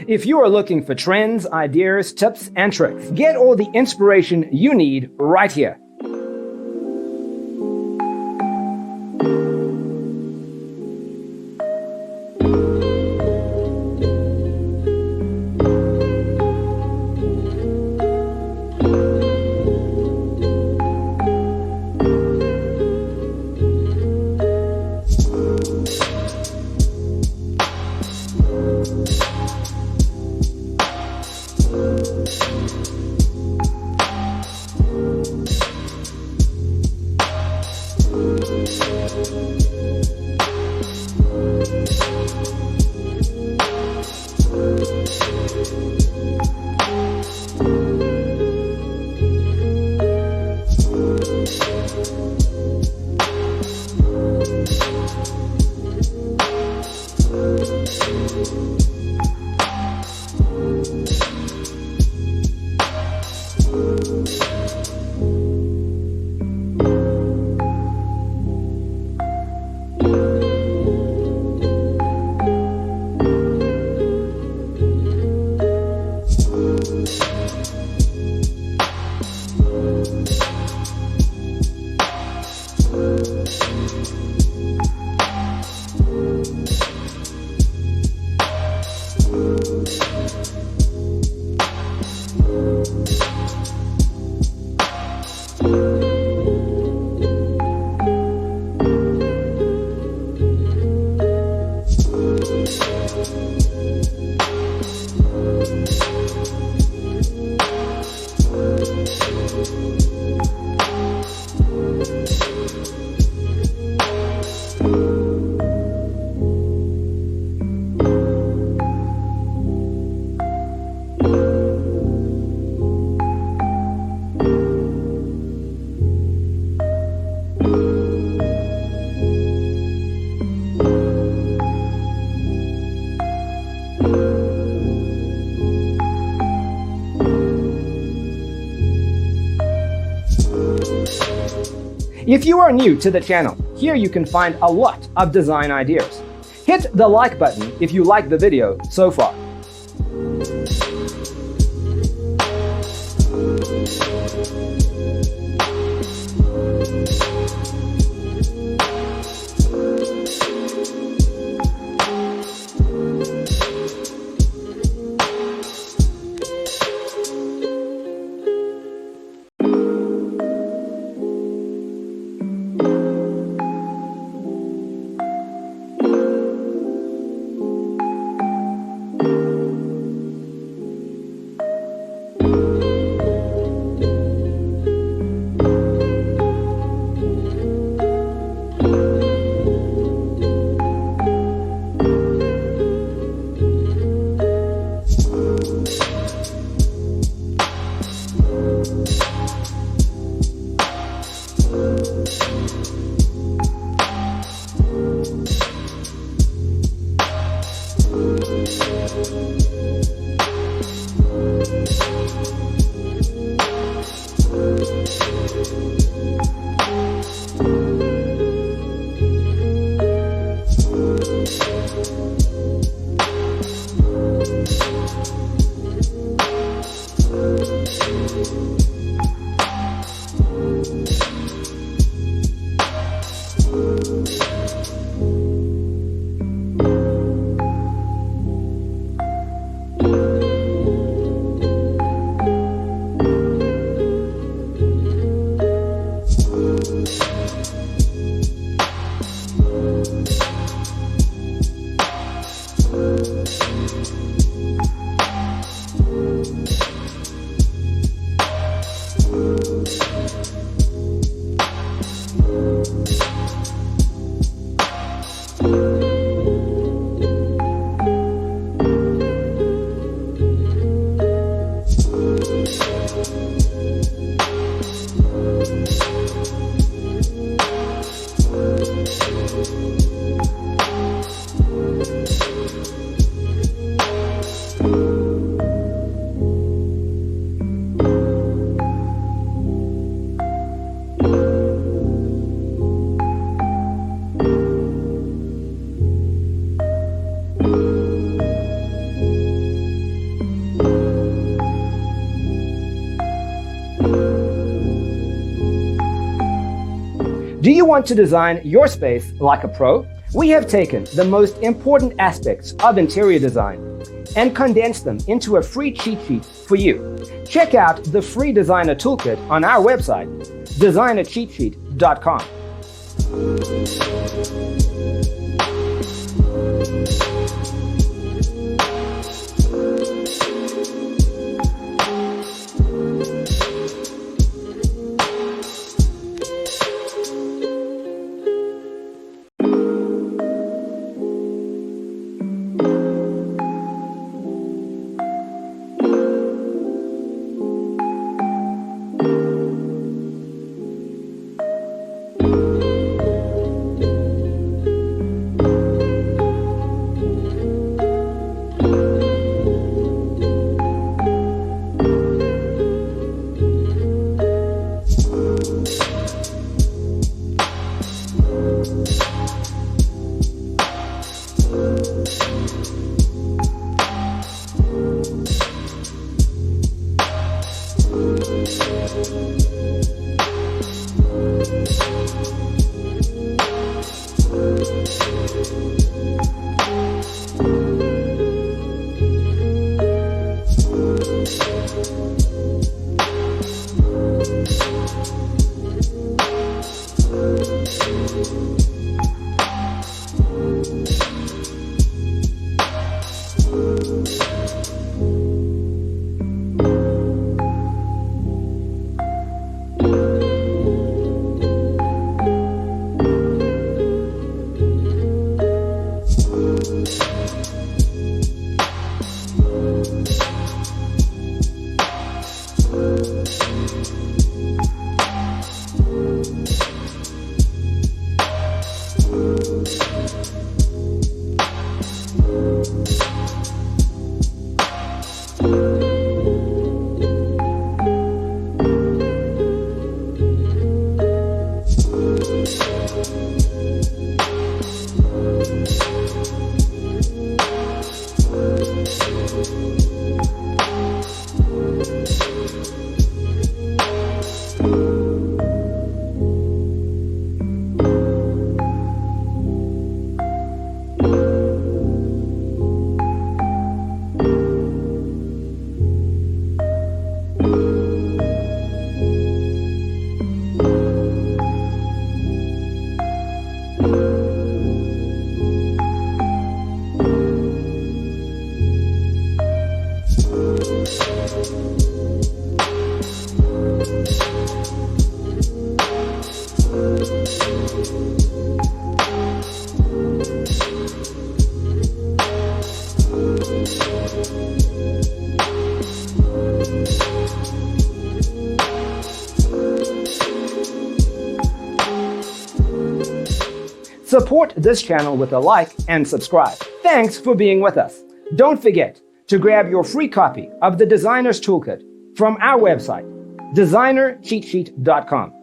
If you are looking for trends, ideas, tips, and tricks, get all the inspiration you need right here. If you are new to the channel, here you can find a lot of design ideas. Hit the like button if you like the video so far. you want to design your space like a pro? We have taken the most important aspects of interior design and condensed them into a free cheat sheet for you. Check out the free designer toolkit on our website, designercheatsheet.com. Support this channel with a like and subscribe. Thanks for being with us. Don't forget to grab your free copy of the Designer's Toolkit from our website, designercheatsheet.com.